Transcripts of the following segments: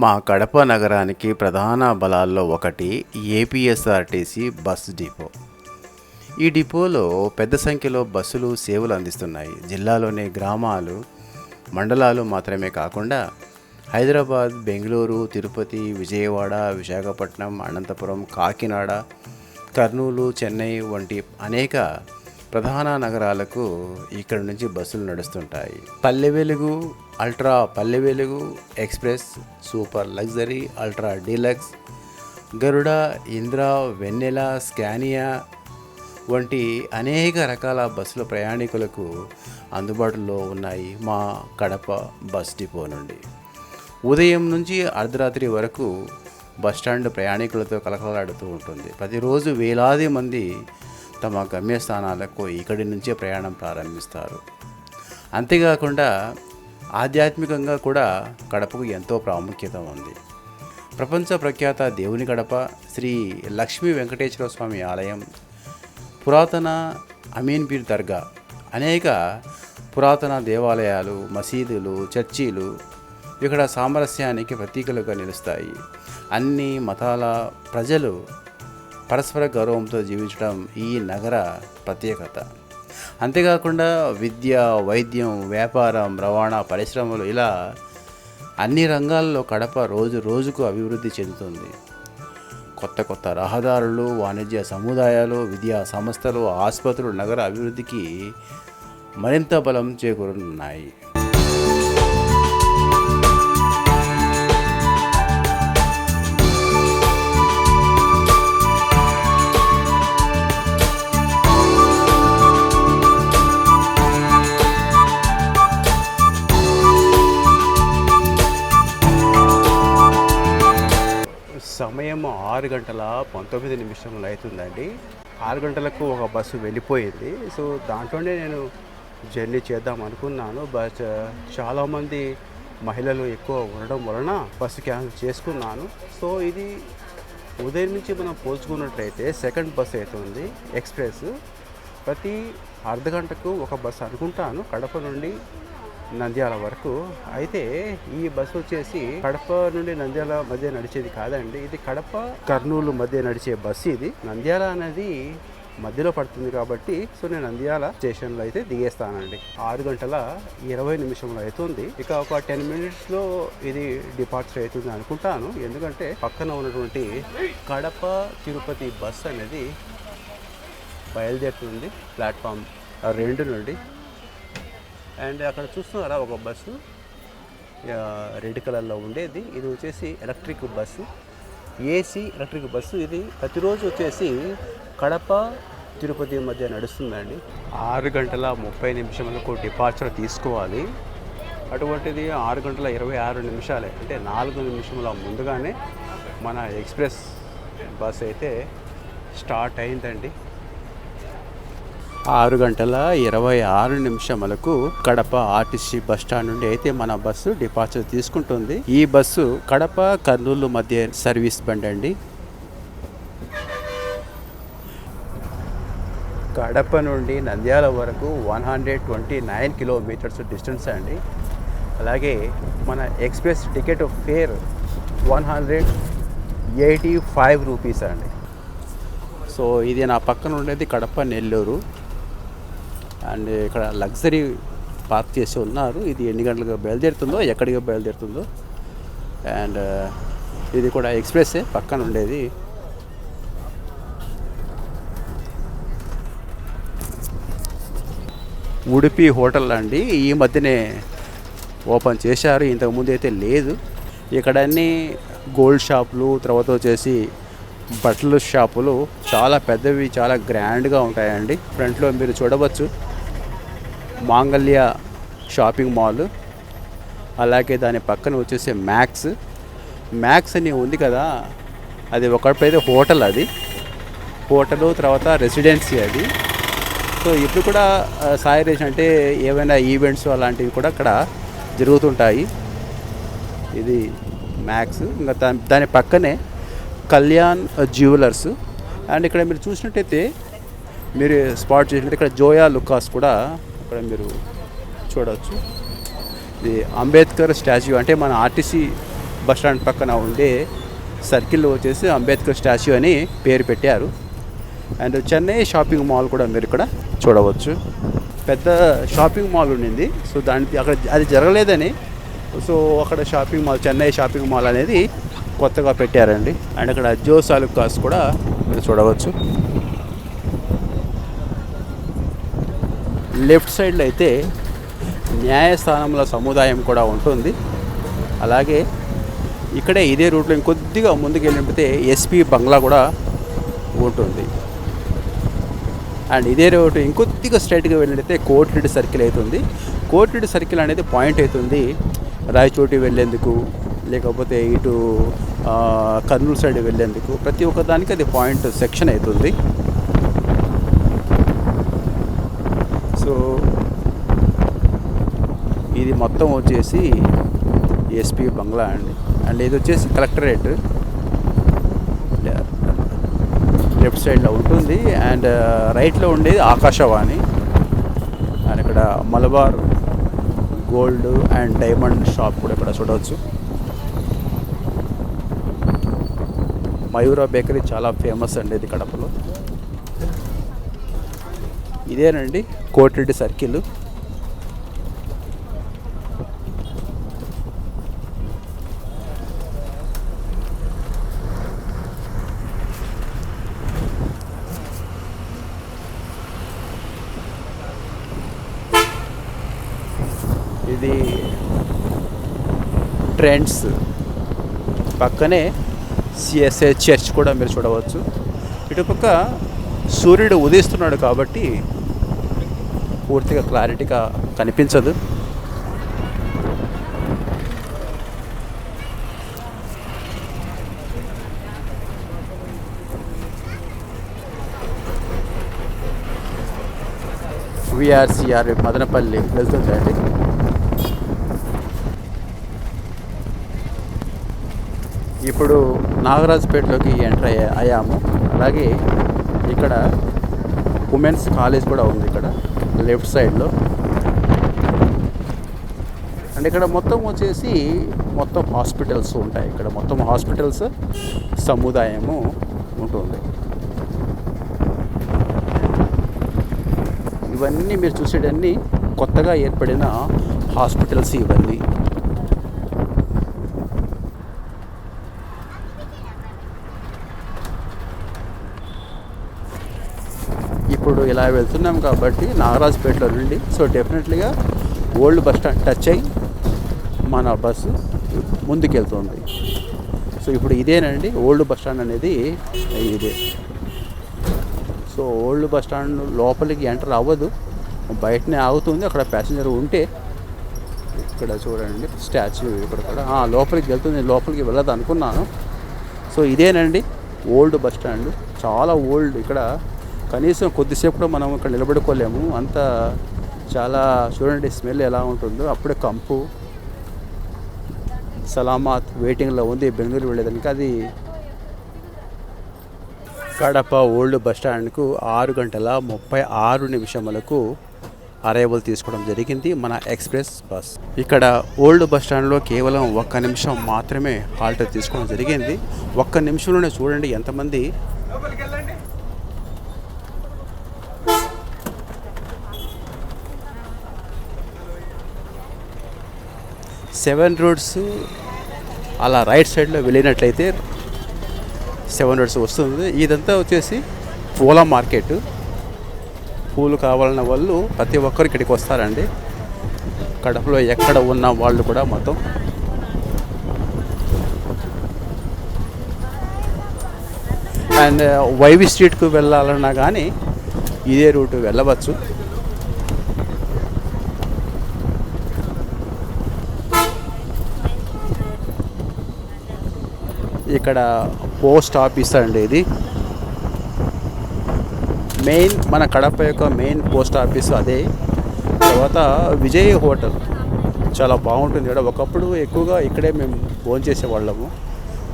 మా కడప నగరానికి ప్రధాన బలాల్లో ఒకటి ఏపీఎస్ఆర్టీసీ బస్ డిపో. ఈ డిపోలో పెద్ద సంఖ్యలో బస్సులు సేవలు అందిస్తున్నాయి. జిల్లాలోని గ్రామాలు, మండలాలు మాత్రమే కాకుండా హైదరాబాద్, బెంగళూరు, తిరుపతి, విజయవాడ, విశాఖపట్నం, అనంతపురం, కాకినాడ, కర్నూలు, చెన్నై వంటి అనేక ప్రధాన నగరాలకు ఇక్కడి నుంచి బస్సులు నడుస్తుంటాయి. Palle Velugu, ultra Palle Velugu, express, super luxury, ultra deluxe, Garuda, Indra, Vennela, Scania వంటి అనేక రకాల బస్సులు ప్రయాణికులకు అందుబాటులో ఉన్నాయి మా కడప బస్ డిపో నుండి. ఉదయం నుంచి అర్ధరాత్రి వరకు బస్టాండ్ ప్రయాణికులతో కలకలాడుతూ ఉంటుంది. ప్రతిరోజు వేలాది మంది తమ గమ్యస్థానాలకు ఇక్కడి నుంచే ప్రయాణం ప్రారంభిస్తారు. అంతేకాకుండా ఆధ్యాత్మికంగా కూడా కడపకు ఎంతో ప్రాముఖ్యత ఉంది. ప్రపంచ ప్రఖ్యాత దేవుని కడప శ్రీ లక్ష్మీ వెంకటేశ్వర స్వామి ఆలయం, పురాతన అమీన్పీర్ దర్గా, అనేక పురాతన దేవాలయాలు, మసీదులు, చర్చీలు ఇక్కడ సామరస్యానికి ప్రతీకలుగా నిలుస్తాయి. అన్ని మతాల ప్రజలు పరస్పర గౌరవంతో జీవించడం ఈ నగర ప్రత్యేకత. అంతేకాకుండా విద్య, వైద్యం, వ్యాపారం, రవాణా, పరిశ్రమలు ఇలా అన్ని రంగాల్లో కడప రోజు రోజుకు అభివృద్ధి చెందుతుంది. కొత్త కొత్త రహదారులు, వాణిజ్య సముదాయాలు, విద్యా సంస్థలు, ఆసుపత్రులు నగర అభివృద్ధికి మరింత బలం చేకూరుతున్నాయి. సమయం 6:19 అవుతుందండి. 6 గంటలకు ఒక బస్సు వెళ్ళిపోయింది. సో దాంట్లోనే నేను జర్నీ చేద్దాం అనుకున్నాను. బట్ చాలామంది మహిళలు ఎక్కువ ఉండడం వలన బస్సు క్యాన్సిల్ చేసుకున్నాను. సో ఇది ఉదయం నుంచి మనం పోల్చుకున్నట్లయితే సెకండ్ బస్సు అవుతుంది ఎక్స్ప్రెస్. ప్రతి అర్ధ గంటకు ఒక బస్సు అనుకుంటాను కడప నుండి నంద్యాల వరకు. అయితే ఈ బస్సు వచ్చేసి కడప నుండి నంద్యాల మధ్య నడిచేది కాదండి. ఇది కడప కర్నూలు మధ్య నడిచే బస్సు. ఇది నంద్యాల అనేది మధ్యలో పడుతుంది కాబట్టి సో నేను నంద్యాల స్టేషన్లో అయితే దిగేస్తానండి. 6:20 అవుతుంది. ఇక ఒక 10 మినిట్స్లో ఇది డిపార్చర్ అవుతుంది అనుకుంటాను. ఎందుకంటే పక్కన ఉన్నటువంటి కడప తిరుపతి బస్ అనేది బయలుదేరుతుంది ప్లాట్ఫామ్ 2 నుండి. అండ్ అక్కడ చూస్తున్నారా ఒక బస్సు రెడ్ కలర్లో ఉండేది. ఇది వచ్చేసి electric bus, AC electric bus. ఇది ప్రతిరోజు వచ్చేసి కడప తిరుపతి మధ్య నడుస్తుందండి. 6:30 డిపార్చర్ తీసుకోవాలి. అటువంటిది 6:26 అంటే 4 నిమిషముల ముందుగానే మన ఎక్స్ప్రెస్ బస్ అయితే స్టార్ట్ అయిందండి. 6:26 కడప ఆర్టీసీ బస్ స్టాండ్ నుండి అయితే మన బస్సు డిపార్చర్ తీసుకుంటుంది. ఈ బస్సు కడప కర్నూలు మధ్య సర్వీస్ బండి అండి. కడప నుండి నంద్యాల వరకు 129 కిలోమీటర్స్ డిస్టెన్స్ అండి. అలాగే మన ఎక్స్ప్రెస్ టికెట్ ఫేర్ 185 రూపీస్ అండి. సో ఇది నా పక్కన ఉండేది కడప నెల్లూరు. అండ్ ఇక్కడ లగ్జరీ పార్క్ చేసి ఉన్నారు. ఇది ఎన్ని గంటలకు బయలుదేరుతుందో, ఎక్కడికి బయలుదేరుతుందో. అండ్ ఇది కూడా ఎక్స్ప్రెస్సే పక్కన ఉండేది. ఉడిపి హోటల్ అండి. ఈ మధ్యనే ఓపెన్ చేశారు, ఇంతకుముందు అయితే లేదు. ఇక్కడ అన్నీ గోల్డ్ షాపులు, తర్వాత వచ్చేసి బట్టల షాపులు చాలా పెద్దవి, చాలా గ్రాండ్గా ఉంటాయండి. ఫ్రంట్లో మీరు చూడవచ్చు మాంగళ్య షాపింగ్ మాల్. అలాగే దాని పక్కన వచ్చేసి మ్యాక్స్ అని ఉంది కదా, అది ఒకటైతే హోటల్, అది హోటలు, తర్వాత రెసిడెన్సీ అది. సో ఇప్పుడు కూడా సాయి రేషన్ అంటే ఏవైనా ఈవెంట్స్ అలాంటివి కూడా అక్కడ జరుగుతుంటాయి. ఇది మ్యాక్స్. ఇంకా దాని పక్కనే కళ్యాణ్ జ్యువెలర్స్. అండ్ ఇక్కడ మీరు చూసినట్టయితే, మీరు స్పాట్ చేసినట్టు ఇక్కడ జోయా లుకాస్ కూడా ఇక్కడ మీరు చూడవచ్చు. ఇది అంబేద్కర్ స్టాచ్యూ, అంటే మన ఆర్టీసీ బస్ స్టాండ్ పక్కన ఉండే సర్కిల్లో వచ్చేసి అంబేద్కర్ స్టాచ్యూ అని పేరు పెట్టారు. అండ్ చెన్నై షాపింగ్ మాల్ కూడా మీరు ఇక్కడ చూడవచ్చు. పెద్ద షాపింగ్ మాల్ ఉండింది, సో దానికి అక్కడ అది జరగలేదని సో అక్కడ shopping mall, Chennai shopping mall అనేది కొత్తగా పెట్టారండి. అండ్ అక్కడ జోస్ ఆలుకాస్ కూడా మీరు చూడవచ్చు. లెఫ్ట్ సైడ్లో అయితే న్యాయస్థానముల సముదాయం కూడా ఉంటుంది. అలాగే ఇక్కడే ఇదే రూట్లో ఇంకొద్దిగా ముందుకు వెళ్ళినట్లయితే ఎస్పీ బంగ్లా కూడా ఉంటుంది. అండ్ ఇదే రోడ్డు ఇంకొద్దిగా స్ట్రైట్గా వెళ్ళినట్లయితే కోటిరెడ్డి సర్కిల్ అవుతుంది. కోటిరెడ్డి సర్కిల్ అనేది పాయింట్ అవుతుంది రాయచోటి వెళ్ళేందుకు, లేకపోతే ఇటు కర్నూలు సైడ్ వెళ్ళేందుకు, ప్రతి ఒక్క దానికి అది పాయింట్ సెక్షన్ అవుతుంది. సో ఇది మొత్తం వచ్చేసి ఎస్పీ బంగ్లా అండి. అండ్ ఇది వచ్చేసి కలెక్టరేట్ లెఫ్ట్ సైడ్లో ఉంటుంది. అండ్ రైట్లో ఉండేది ఆకాశవాణి. అండ్ ఇక్కడ Malabar gold and diamond shop కూడా ఇక్కడ చూడవచ్చు. మయూరా బేకరీ చాలా ఫేమస్ అండి ఇది కడపలో. ఇదేనండి కోటిరెడ్డి సర్కిల్. ఇది ట్రెండ్స్ పక్కనే సిఎస్ఐ చర్చ్ కూడా మీరు చూడవచ్చు. ఇటుపక్క సూర్యుడు ఉదయిస్తున్నాడు కాబట్టి పూర్తిగా క్లారిటీగా కనిపించదు. విఆర్సిఆర్ మదనపల్లి వెళ్తుందండి. ఇప్పుడు నాగరాజుపేటలోకి ఎంటర్ అయ్యాము. అలాగే ఇక్కడ ఉమెన్స్ కాలేజ్ కూడా ఉంది ఇక్కడ లెఫ్ట్ సైడ్లో. అండ్ ఇక్కడ మొత్తం వచ్చేసి మొత్తం హాస్పిటల్స్ ఉంటాయి. ఇక్కడ మొత్తం హాస్పిటల్స్ సముదాయము ఉంటుంది. ఇవన్నీ మీరు చూసేటన్నీ కొత్తగా ఏర్పడిన హాస్పిటల్స్ ఇవన్నీ. ఇప్పుడు ఇలా వెళ్తున్నాం కాబట్టి నాగరాజుపేటలో నుండి సో డెఫినెట్లీగా ఓల్డ్ బస్ స్టాండ్ టచ్ అయ్యి మన బస్సు ముందుకెళ్తుంది. సో ఇప్పుడు ఇదేనండి ఓల్డ్ బస్ స్టాండ్ అనేది ఇదే. సో ఓల్డ్ బస్ స్టాండ్ లోపలికి ఎంటర్ అవ్వదు, బయటనే ఆగుతుంది. అక్కడ ప్యాసింజర్ ఉంటే ఇక్కడ చూడండి స్టాచ్యూ ఇక్కడ కూడా లోపలికి వెళ్తుంది. లోపలికి వెళ్ళదు అనుకున్నాను. సో ఇదేనండి ఓల్డ్ బస్ స్టాండ్, చాలా ఓల్డ్. ఇక్కడ కనీసం కొద్దిసేపు కూడా మనం ఇక్కడ నిలబడుకోలేము, అంత చాలా చూడండి స్మెల్ ఎలా ఉంటుందో. అప్పుడే కంపు సలామాత్ వెయిటింగ్లో ఉంది బెంగళూరు వెళ్ళేదానికి. అది కడప ఓల్డ్ బస్ స్టాండ్కు 6:36 అరైవల్ తీసుకోవడం జరిగింది మన ఎక్స్ప్రెస్ బస్. ఇక్కడ ఓల్డ్ బస్ స్టాండ్లో కేవలం 1 నిమిషం మాత్రమే హాల్ట్ తీసుకోవడం జరిగింది. 1 నిమిషంలోనే చూడండి ఎంతమంది. సెవెన్ రోడ్స్ అలా రైట్ సైడ్లో వెళ్ళినట్లయితే 7 రోడ్స్ వస్తుంది. ఇదంతా వచ్చేసి పూల మార్కెట్. పూలు కావాలన్న వాళ్ళు ప్రతి ఒక్కరు ఇక్కడికి వస్తారండి. కడపలో ఎక్కడ ఉన్న వాళ్ళు కూడా మొత్తం. అండ్ వైవి స్ట్రీట్కు వెళ్ళాలన్నా కానీ ఇదే రూటు వెళ్ళవచ్చు. ఇక్కడ పోస్ట్ ఆఫీస్ అండి ఇది. మెయిన్ మన కడప యొక్క మెయిన్ పోస్ట్ ఆఫీస్ అదే. తర్వాత విజయ్ హోటల్ చాలా బాగుంటుంది ఇక్కడ. ఒకప్పుడు ఎక్కువగా ఇక్కడే మేము భోజనం చేసేవాళ్ళము.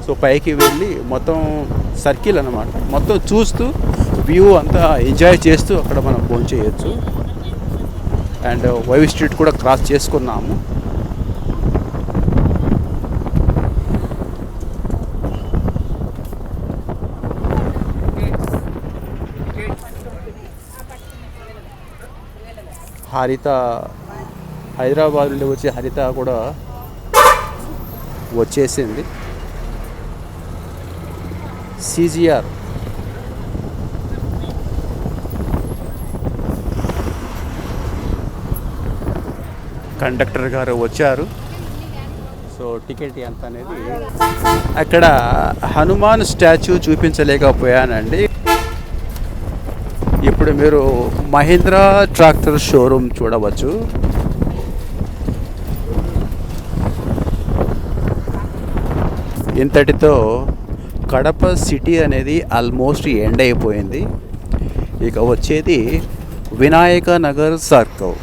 సో పైకి వెళ్ళి మొత్తం సర్కిల్ అన్నమాట, మొత్తం చూస్తూ వ్యూ అంతా ఎంజాయ్ చేస్తూ అక్కడ మనం భోజనం చేయొచ్చు. అండ్ వైవి స్ట్రీట్ కూడా క్రాస్ చేసుకున్నాము. హరిత హైదరాబాద్ నుండి వచ్చే హరిత కూడా వచ్చేసింది. సిజిఆర్ కండక్టర్ గారు వచ్చారు. సో టికెట్ ఎంత అనేది అక్కడ హనుమాన్ స్టాచ్యూ చూపించలేకపోయానండి. ఇప్పుడు మీరు మహీంద్రా ట్రాక్టర్ షోరూమ్ చూడవచ్చు. ఇంతటితో కడప సిటీ అనేది ఆల్మోస్ట్ ఎండ్ అయిపోయింది. ఇక వచ్చేది వినాయక నగర్ సర్కిల్.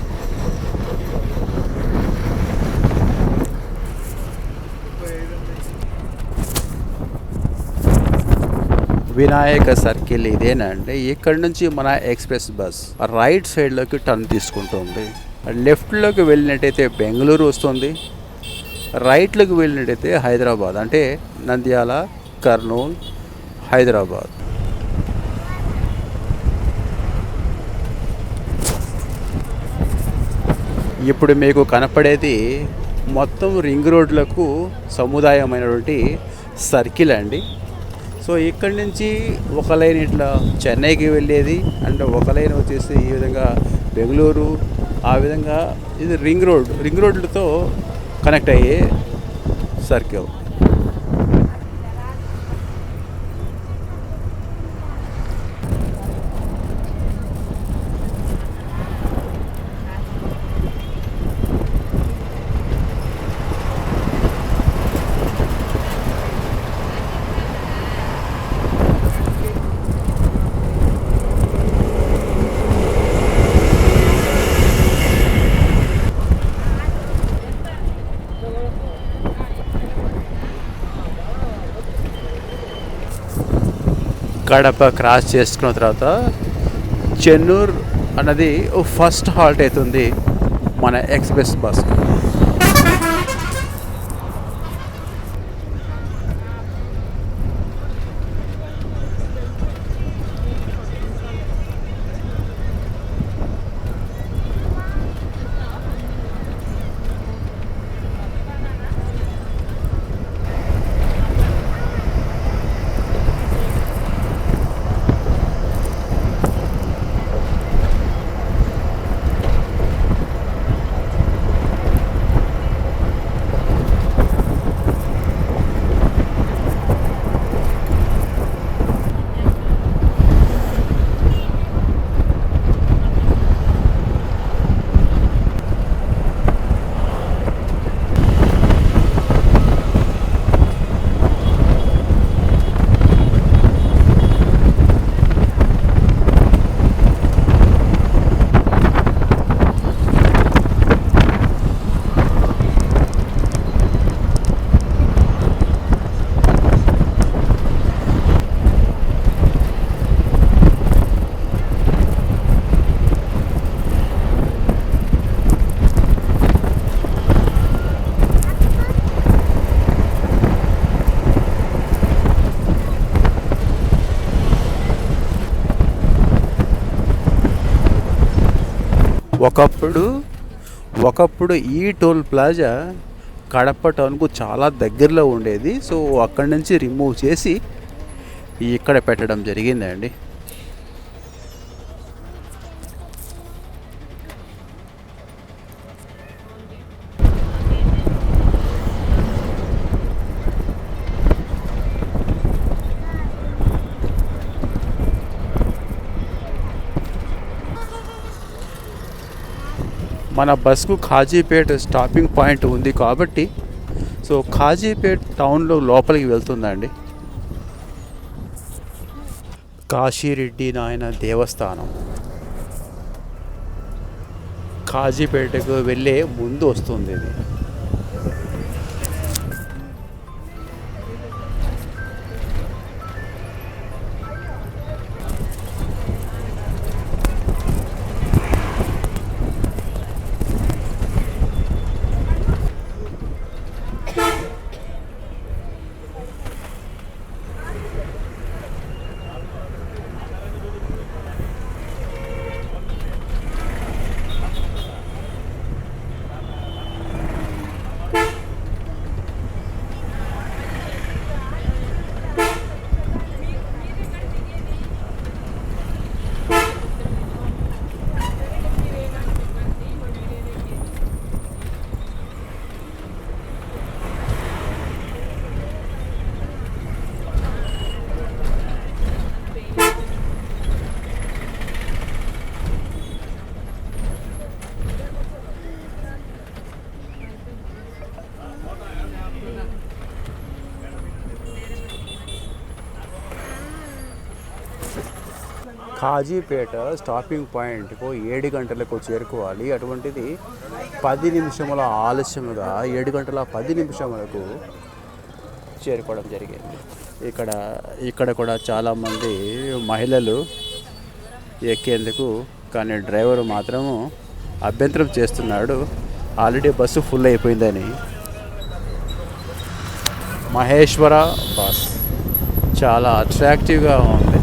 వినాయక సర్కిల్ ఇదేనండి. ఇక్కడ నుంచి మన ఎక్స్ప్రెస్ బస్ రైట్ సైడ్లోకి టర్న్ తీసుకుంటుంది. లెఫ్ట్లోకి వెళ్ళినట్టయితే బెంగళూరు వస్తుంది. రైట్లోకి వెళ్ళినట్టయితే హైదరాబాద్, అంటే నంద్యాల, కర్నూలు, హైదరాబాద్. ఇప్పుడు మీకు కనపడేది మొత్తం రింగ్ రోడ్లకు సముదాయమైనటువంటి సర్కిల్ అండి. సో ఇక్కడి నుంచి ఒక లైన్ ఇట్లా చెన్నైకి వెళ్ళేది, అండ్ ఒక లైన్ వచ్చేసి ఈ విధంగా బెంగళూరు, ఆ విధంగా ఇది రింగ్ రోడ్లతో కనెక్ట్ అయ్యే సర్కిల్. కడప క్రాస్ చేసుకున్న తర్వాత చెన్నూరు అన్నది ఫస్ట్ హాల్ట్ అవుతుంది మన ఎక్స్ప్రెస్ బస్. ఒకప్పుడు ఈ టోల్ ప్లాజా కడప టౌన్కు చాలా దగ్గరలో ఉండేది. సో అక్కడి నుంచి రిమూవ్ చేసి ఇక్కడ పెట్టడం జరిగిందండి. మన బస్కు ఖాజీపేట్ స్టాపింగ్ పాయింట్ ఉంది కాబట్టి సో ఖాజీపేట్ టౌన్లో లోపలికి వెళ్తుందండి. కాశీరెడ్డి నాయన దేవస్థానం ఖాజీపేటకు వెళ్ళే ముందు వస్తుంది ఇది. కాజీపేట స్టాపింగ్ పాయింట్కు 7 గంటలకు చేరుకోవాలి. అటువంటిది 10 నిమిషముల ఆలస్యముగా 7 గంటల 10 నిమిషములకు చేరుకోవడం జరిగింది. ఇక్కడ కూడా చాలామంది మహిళలు ఎక్కేందుకు, కానీ డ్రైవర్ మాత్రము అభ్యంతరం చేస్తున్నాడు, ఆల్రెడీ బస్సు ఫుల్ అయిపోయిందని. మహేశ్వర బస్ చాలా అట్రాక్టివ్గా ఉంది.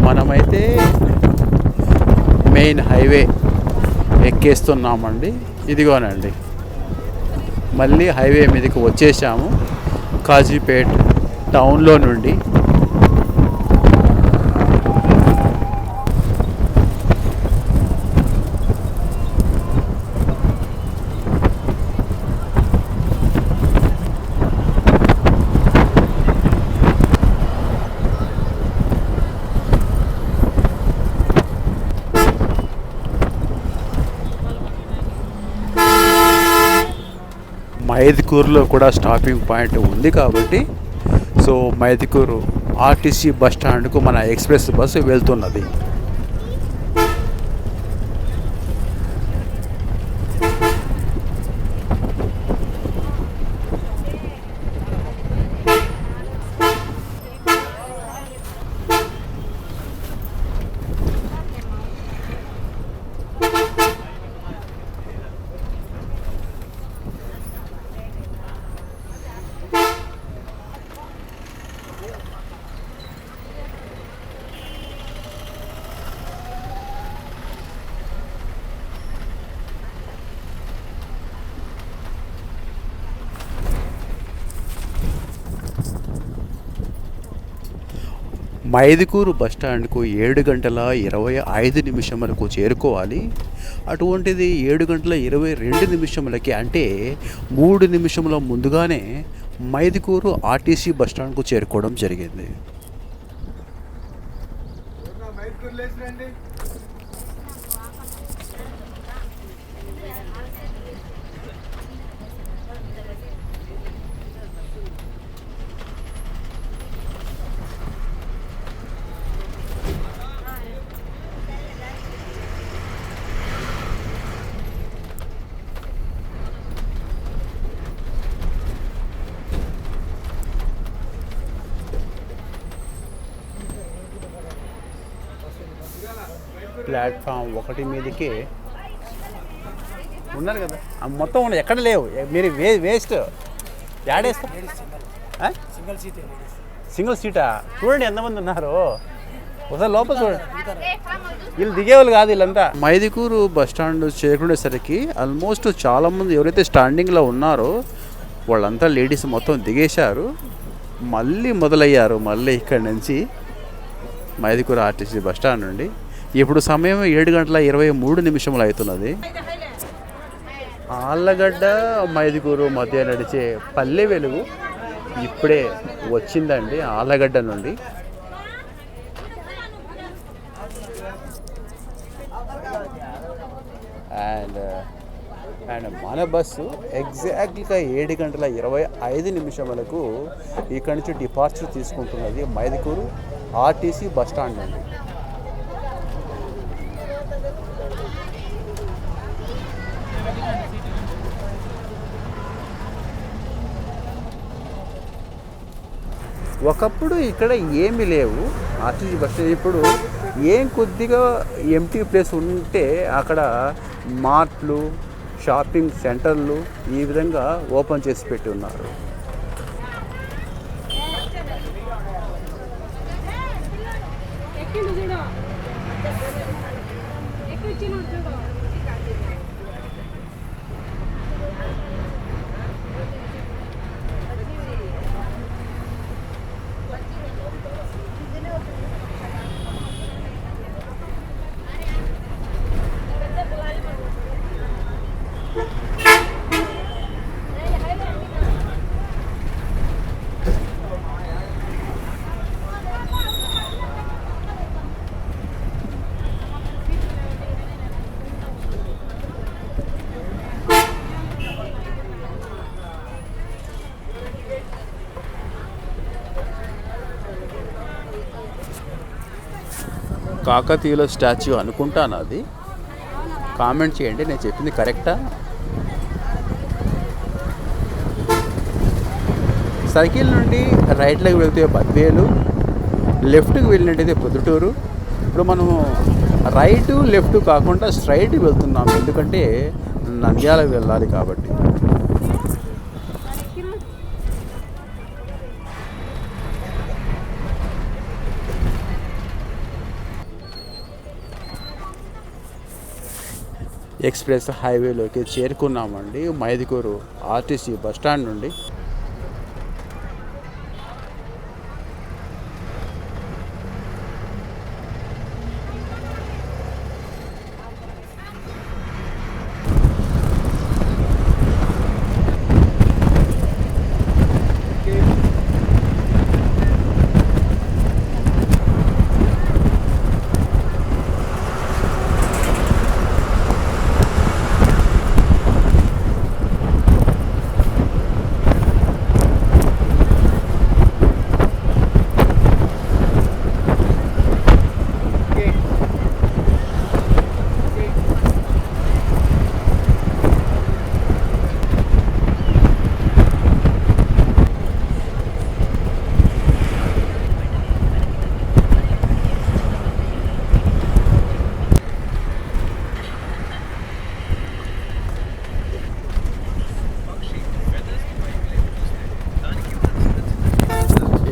మనమైతే మెయిన్ హైవే ఎక్కేస్తున్నామండి. ఇదిగోనండి, మళ్ళీ హైవే మీదకి వచ్చేసాము కాజీపేట్ టౌన్లో నుండి. మైదుకూరులో కూడా స్టాపింగ్ పాయింట్ ఉంది కాబట్టి, సో మైదుకూరు ఆర్టీసీ బస్ స్టాండ్కు మన ఎక్స్ప్రెస్ బస్సు వెళ్తున్నది. మైదుకూరు బస్టాండ్కు 7 గంటల 25 నిమిషములకు చేరుకోవాలి. అటువంటిది 7 గంటల 22 నిమిషములకి, అంటే 3 నిమిషముల ముందుగానే మైదుకూరు ఆర్టీసీ బస్టాండ్కు చేరుకోవడం జరిగింది. ప్లాట్ఫామ్ 1 మీదకి ఉన్నారు కదా, మొత్తం ఉన్నాయి, ఎక్కడ లేవు. మీరు వేస్ట్ యాడేస్తా. సింగిల్ సీటా? చూడండి ఎంతమంది ఉన్నారు, ఒకసారి లోపల చూడండి. వీళ్ళు దిగేవాళ్ళు కాదు వీళ్ళంతా. మైదుకూరు బస్ స్టాండ్ చేరుకునేసరికి ఆల్మోస్ట్ చాలామంది ఎవరైతే స్టాండింగ్లో ఉన్నారో వాళ్ళంతా లేడీస్ మొత్తం దిగేశారు. మళ్ళీ మొదలయ్యారు ఇక్కడి నుంచి మైదుకూరు ఆర్టీసీ బస్ స్టాండ్ నుండి. ఇప్పుడు సమయం 7 గంటల 23 నిమిషములు అవుతున్నది. ఆళ్ళగడ్డ మైదుకూరు మధ్య నడిచే పల్లె వెలుగు ఇప్పుడే వచ్చిందండి ఆళ్ళగడ్డ నుండి. అండ్ మన బస్సు ఎగ్జాక్ట్గా 7 గంటల 25 నిమిషములకు ఇక్కడి నుంచి డిపార్చర్ తీసుకుంటున్నది మైదుకూరు ఆర్టీసీ బస్ స్టాండ్ నుండి. ఒకప్పుడు ఇక్కడ ఏమీ లేవు ఆర్టీసీ బస్ స్టాండ్. ఇప్పుడు కొద్దిగా ఎంటీ ప్లేస్ ఉంటే అక్కడ మార్ట్లు, షాపింగ్ సెంటర్లు ఈ విధంగా ఓపెన్ చేసి పెట్టి ఉన్నారు. కాకతీయుల స్టాచ్యూ అనుకుంటాను అది. కామెంట్ చేయండి, నేను చెప్పింది కరెక్టా? సర్కిల్ నుండి రైట్లోకి వెళ్తే బద్వేలు, లెఫ్ట్కి వెళ్ళినట్టయితే పొద్దుటూరు. ఇప్పుడు మనము రైటు లెఫ్ట్ కాకుండా స్ట్రైట్ వెళ్తున్నాము, ఎందుకంటే నంద్యాల వెళ్ళాలి కాబట్టి. ఎక్స్ప్రెస్ హైవేలోకి చేరుకున్నామండి, మైదుకూరు ఆర్టీసీ బస్టాండ్ నుండి.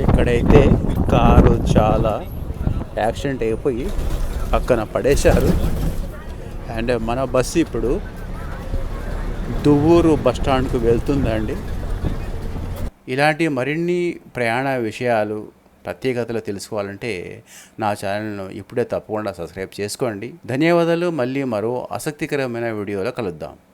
ఇక్కడైతే కారు చాలా యాక్సిడెంట్ అయిపోయి పక్కన పడేశారు. అండ్ మన బస్సు ఇప్పుడు దువ్వూరు బస్టాండ్కు వెళ్తుందండి. ఇలాంటి మరిన్ని ప్రయాణ విషయాలు, ప్రత్యేకతలు తెలుసుకోవాలంటే నా ఛానల్ను ఇప్పుడే తప్పకుండా సబ్స్క్రైబ్ చేసుకోండి. ధన్యవాదాలు. మళ్ళీ మరో ఆసక్తికరమైన వీడియోలో కలుద్దాం.